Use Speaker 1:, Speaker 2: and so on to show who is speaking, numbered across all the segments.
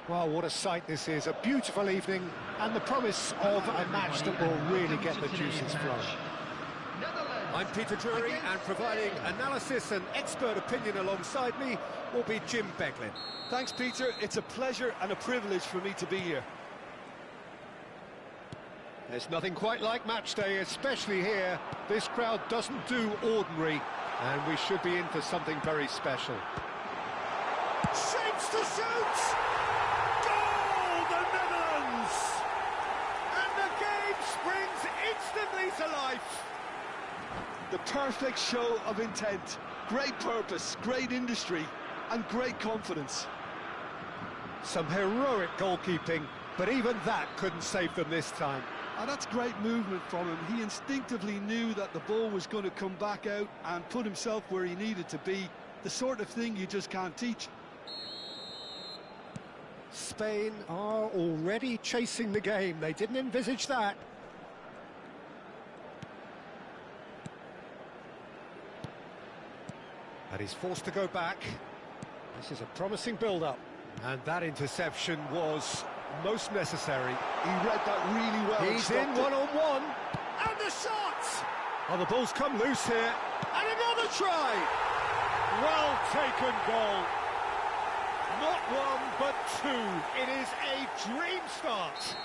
Speaker 1: Well, what a sight this is, a beautiful evening, and the promise of a match that will really get the juices flowing. I'm Peter Drury, and providing analysis and expert opinion alongside me will be Jim Beglin.
Speaker 2: Thanks, Peter. It's a pleasure and a privilege for me to be here.
Speaker 1: There's nothing quite like match day, especially here. This crowd doesn't do ordinary, and we should be in for something very special.
Speaker 2: Shapes to shoot! Goal, the Netherlands!
Speaker 1: And the game springs instantly to life.
Speaker 2: The perfect show of intent. Great purpose, great industry, and great confidence.
Speaker 1: Some heroic goalkeeping, but even that couldn't save them this time.
Speaker 2: And that's great movement from him. He instinctively knew that the ball was going to come back out and put himself where he needed to be. The sort of thing you just can't teach.
Speaker 1: Spain are already chasing the game. They didn't envisage that. And he's forced to go back. This is a promising build-up. And that interception was most necessary.
Speaker 2: He read that really well.
Speaker 1: He's in one-on-one. And the shot! Oh, the ball's come loose here. And another try! Well taken goal. Not one, but two. It is a dream start.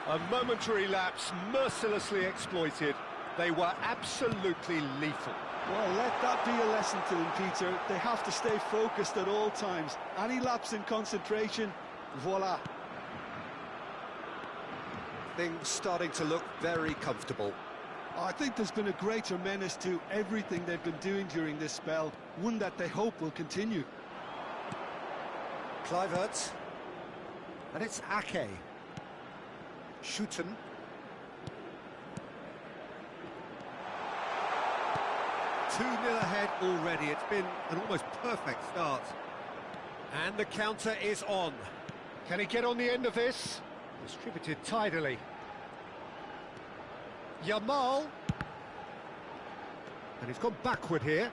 Speaker 1: A momentary lapse, mercilessly exploited. They were absolutely lethal.
Speaker 2: Well, let that be a lesson to them, Peter. They have to stay focused at all times. Any lapse in concentration, voila.
Speaker 1: Things starting to look very comfortable.
Speaker 2: I think there's been a greater menace to everything they've been doing during this spell, one that they hope will continue.
Speaker 1: Kluivert. And it's Ake. Schouten. 2-0 ahead already. It's been an almost perfect start. And the counter is on. Can he get on the end of this? Distributed tidily. Yamal. And he's gone backward here.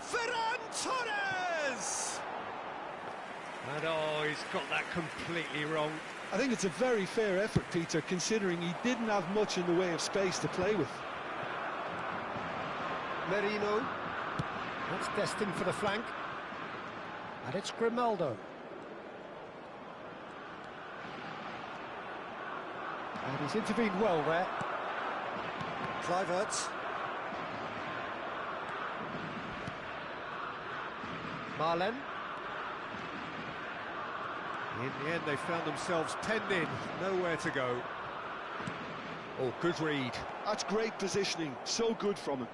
Speaker 1: Ferran Torres! And oh, he's got that completely wrong.
Speaker 2: I think it's a very fair effort, Peter, considering he didn't have much in the way of space to play with.
Speaker 1: Merino. That's destined for the flank. And it's Grimaldo. And he's intervened well there. Kluivert. Marlen. In the end, they found themselves penned in, nowhere to go. Oh, good read.
Speaker 2: That's great positioning, so good from him.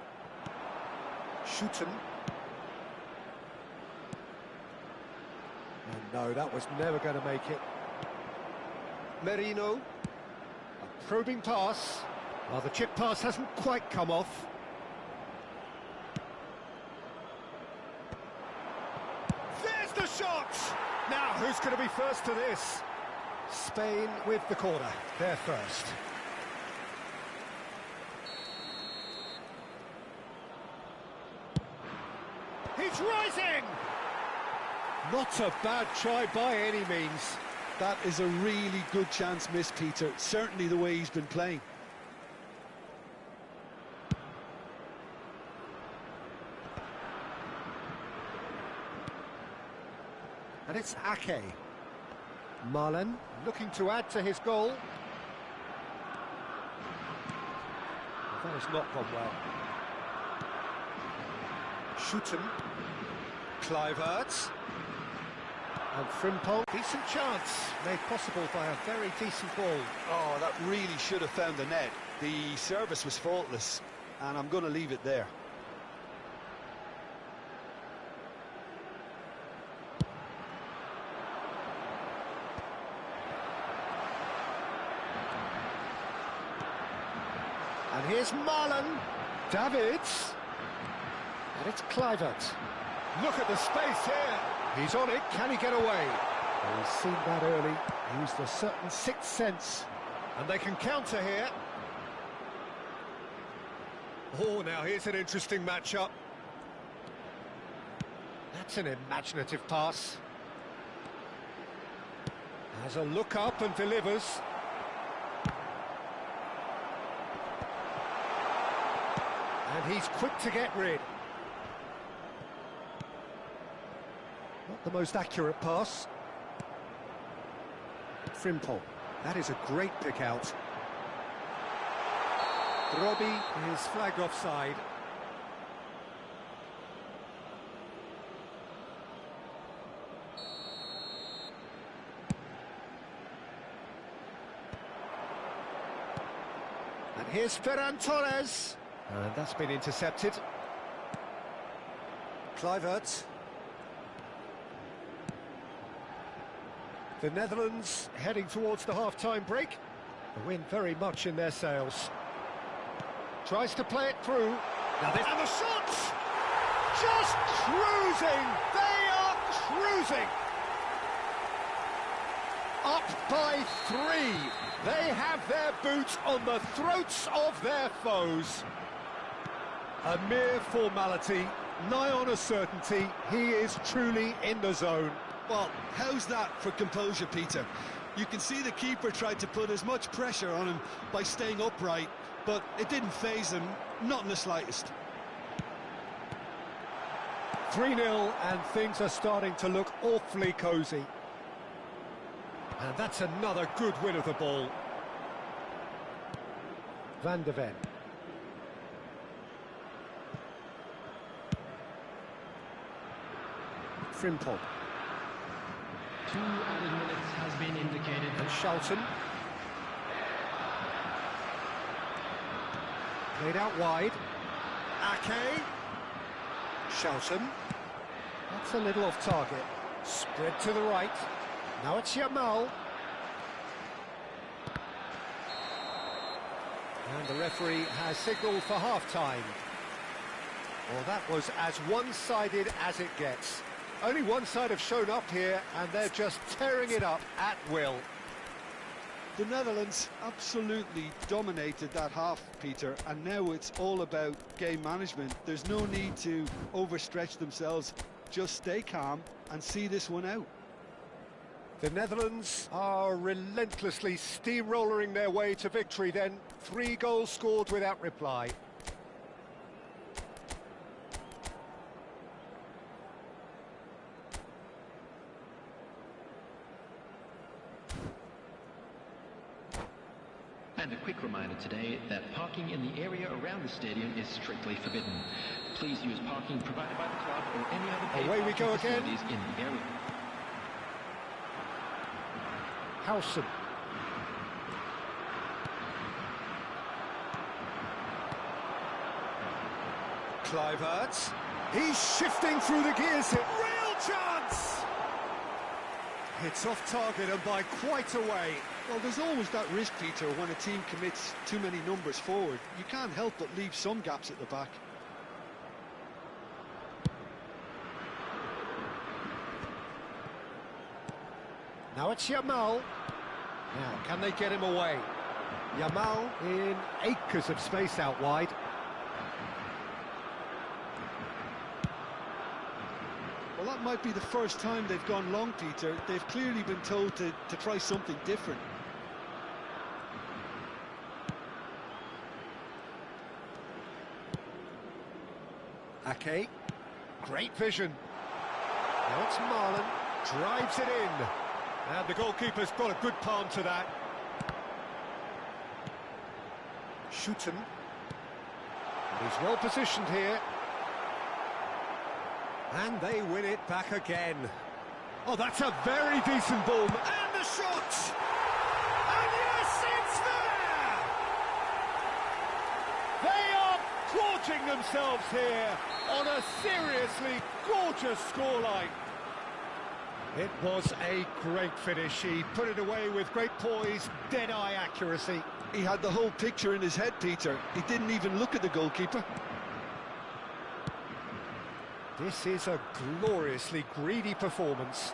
Speaker 1: Shooten. And no, that was never going to make it. Merino. A probing pass. Well, the chip pass hasn't quite come off. There's the shot! Now, who's going to be first to this? Spain with the corner. They're first. He's rising! Not a bad try by any means.
Speaker 2: That is a really good chance missed, Peter. Certainly the way he's been playing.
Speaker 1: And it's Ake. Marlen looking to add to his goal. Well, that has not gone well. Shooten. Kluivert. And Frimpong. Decent chance, made possible by a very decent ball.
Speaker 2: Oh, that really should have found the net. The service was faultless, and I'm going to leave it there.
Speaker 1: And here's Marlen. Davids. And it's Kluivert. Look at the space here. He's on it. Can he get away? Well, he's seen that early. Used a certain sixth sense. And they can counter here. Oh, now here's an interesting matchup. That's an imaginative pass. Has a look up and delivers. And he's quick to get rid. Not the most accurate pass. Frimpong. That is a great pick out. Robbie is flagged offside. And here's Ferran Torres. And that's been intercepted. Kluivert. The Netherlands heading towards the half-time break. The wind very much in their sails. Tries to play it through. Now and the shots! Just cruising! They are cruising! Up by 3. They have their boots on the throats of their foes. A mere formality, nigh on a certainty. He is truly in the zone.
Speaker 2: Well, how's that for composure, Peter? You can see the keeper tried to put as much pressure on him by staying upright, but it didn't faze him, not in the slightest.
Speaker 1: 3-0, and things are starting to look awfully cosy. And that's another good win of the ball. Van de Ven. Frimpong.
Speaker 3: 2 added minutes has been indicated.
Speaker 1: And Charlton. Played out wide. Ake. Charlton. That's a little off target. Spread to the right. Now it's Yamal. And the referee has signalled for half-time. Well, that was as one-sided as it gets. Only one side have shown up here, and they're just tearing it up at will.
Speaker 2: The Netherlands absolutely dominated that half, Peter, and now it's all about game management. There's no need to overstretch themselves. Just stay calm and see this one out.
Speaker 1: The Netherlands are relentlessly steamrollering their way to victory then. 3 goals scored without reply.
Speaker 3: a quick reminder today that parking in the area around the stadium is strictly forbidden. Please use parking provided by the club or any other paid
Speaker 1: Away we
Speaker 3: parking
Speaker 1: go again.
Speaker 3: facilities in the area.
Speaker 1: Howson. Kluivert. He's shifting through the gears here. Real chance! It's off target and by quite a way.
Speaker 2: Well, there's always that risk, Peter, when a team commits too many numbers forward. You can't help but leave some gaps at the back.
Speaker 1: Now it's Yamal. Now, can they get him away? Yamal in acres of space out wide.
Speaker 2: Well, that might be the first time they've gone long, Peter. They've clearly been told to try something different.
Speaker 1: Ake. Great vision. Now it's Marlon. Drives it in. And the goalkeeper's got a good palm to that. Shooten. He's well positioned here. And they win it back again. Oh, that's a very decent ball. And the shot! And yes, it's there! They are gorging themselves here on a seriously gorgeous scoreline. It was a great finish. He put it away with great poise, dead-eye accuracy.
Speaker 2: He had the whole picture in his head, Peter. He didn't even look at the goalkeeper.
Speaker 1: This is a gloriously greedy performance.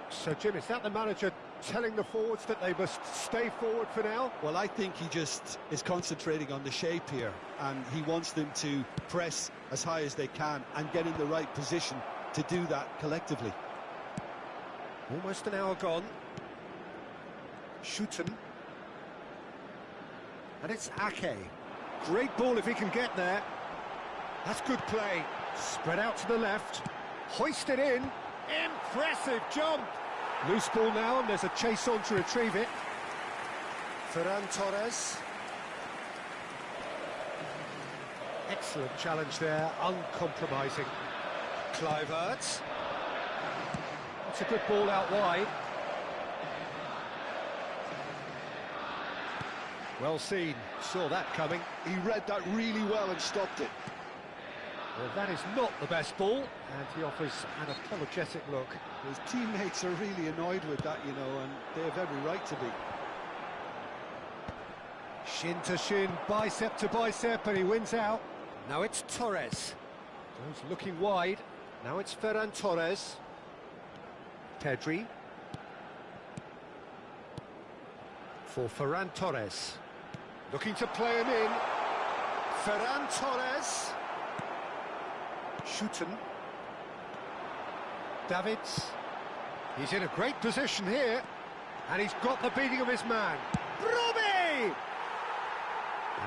Speaker 1: So, Jim, is that the manager telling the forwards that they must stay forward for now?
Speaker 2: Well, I think he just is concentrating on the shape here, and he wants them to press as high as they can and get in the right position to do that collectively.
Speaker 1: Almost an hour gone. Shooten. And it's Ake. Great ball if he can get there. That's good play. Spread out to the left. Hoisted in. Impressive jump. Loose ball now, and there's a chase on to retrieve it. Ferran Torres. Excellent challenge there, uncompromising. Kluivert. It's a good ball out wide. Well seen, saw that coming.
Speaker 2: He read that really well and stopped it.
Speaker 1: Well, that is not the best ball, and he offers an apologetic look.
Speaker 2: His teammates are really annoyed with that, you know, and they have every right to be.
Speaker 1: Shin to shin, bicep to bicep, and he wins out. Now it's Torres. Goes looking wide. Now it's Ferran Torres. Pedri. For Ferran Torres. Looking to play him in. Ferran Torres. Shooten. Davids. He's in a great position here. And he's got the beating of his man. Robbie!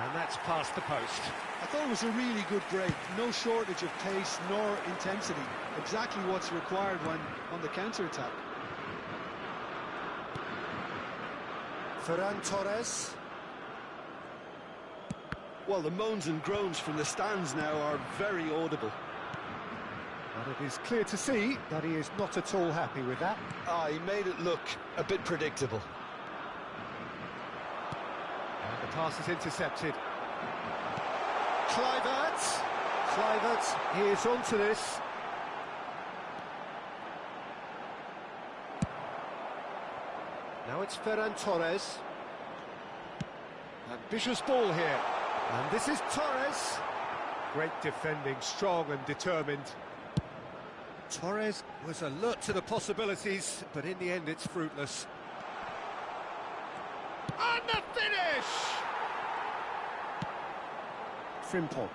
Speaker 1: And that's past the post.
Speaker 2: I thought it was a really good break. No shortage of pace nor intensity. Exactly what's required when on the counter-attack.
Speaker 1: Ferran Torres.
Speaker 2: Well, the moans and groans from the stands now are very audible.
Speaker 1: And it is clear to see that he is not at all happy with that.
Speaker 2: He made it look a bit predictable.
Speaker 1: And the pass is intercepted. Kluivert. Kluivert is onto this. Now it's Ferran Torres. Ambitious ball here. And this is Torres. Great defending, strong and determined. Torres was alert to the possibilities, but in the end it's fruitless. And the finish! Frimpong.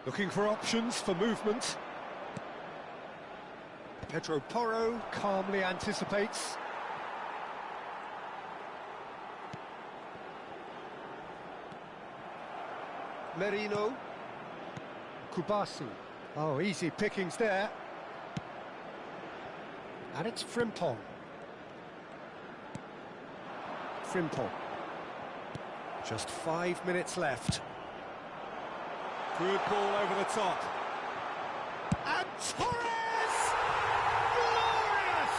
Speaker 1: Looking for options for movement. Pedro Porro calmly anticipates. Merino. Kubasi. Oh, easy pickings there. And it's Frimpong. Frimpong. Just 5 minutes left. Good ball over the top. And Torres! Glorious!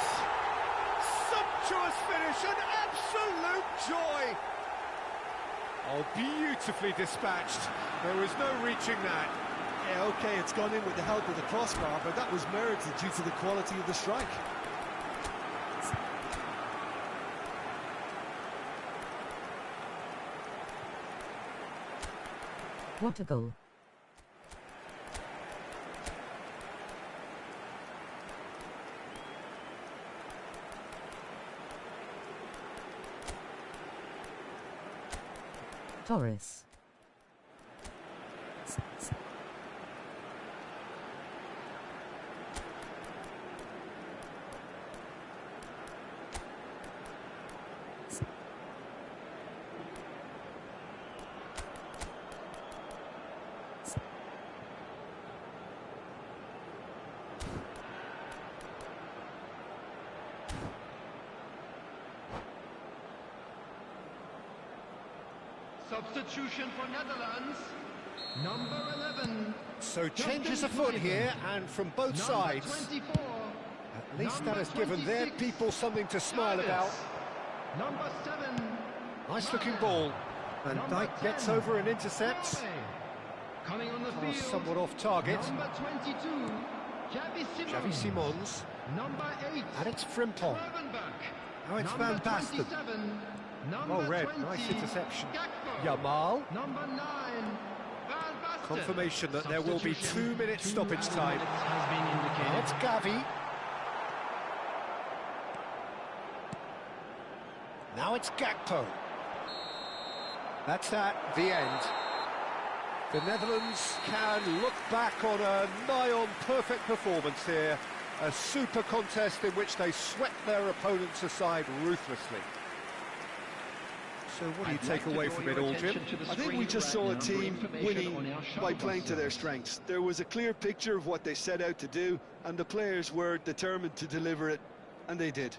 Speaker 1: Sumptuous finish, an absolute joy! Oh, beautifully dispatched. There was no reaching that.
Speaker 2: Yeah, OK, it's gone in with the help of the crossbar, but that was merited due to the quality of the strike.
Speaker 4: What a goal. Torres.
Speaker 3: Substitution for Netherlands, number 11.
Speaker 1: So changes afoot here, and from both sides.
Speaker 3: 24.
Speaker 1: At least that has given their people something to smile about.
Speaker 3: Number 7.
Speaker 1: Nice looking ball. And Dijk gets over and intercepts.
Speaker 3: Coming on the
Speaker 1: Pass
Speaker 3: field.
Speaker 1: somewhat off target.
Speaker 3: Number 22.
Speaker 1: Xavi Simons.
Speaker 3: Number 8.
Speaker 1: And it's Frimpong. Now it's Van Basten. Well read, nice interception. Yamal.
Speaker 3: Number 9. Van Basten.
Speaker 1: Confirmation that there will be 2 minutes stoppage time.
Speaker 3: Has been indicated.
Speaker 1: Now it's Gavi. Now it's Gakpo. That's at the end. The Netherlands can look back on a nigh-on perfect performance here. A super contest in which they swept their opponents aside ruthlessly. So what do you take away from it all, Jim?
Speaker 2: I think we just saw a team winning by playing to their strengths. There was a clear picture of what they set out to do, and the players were determined to deliver it, and they did.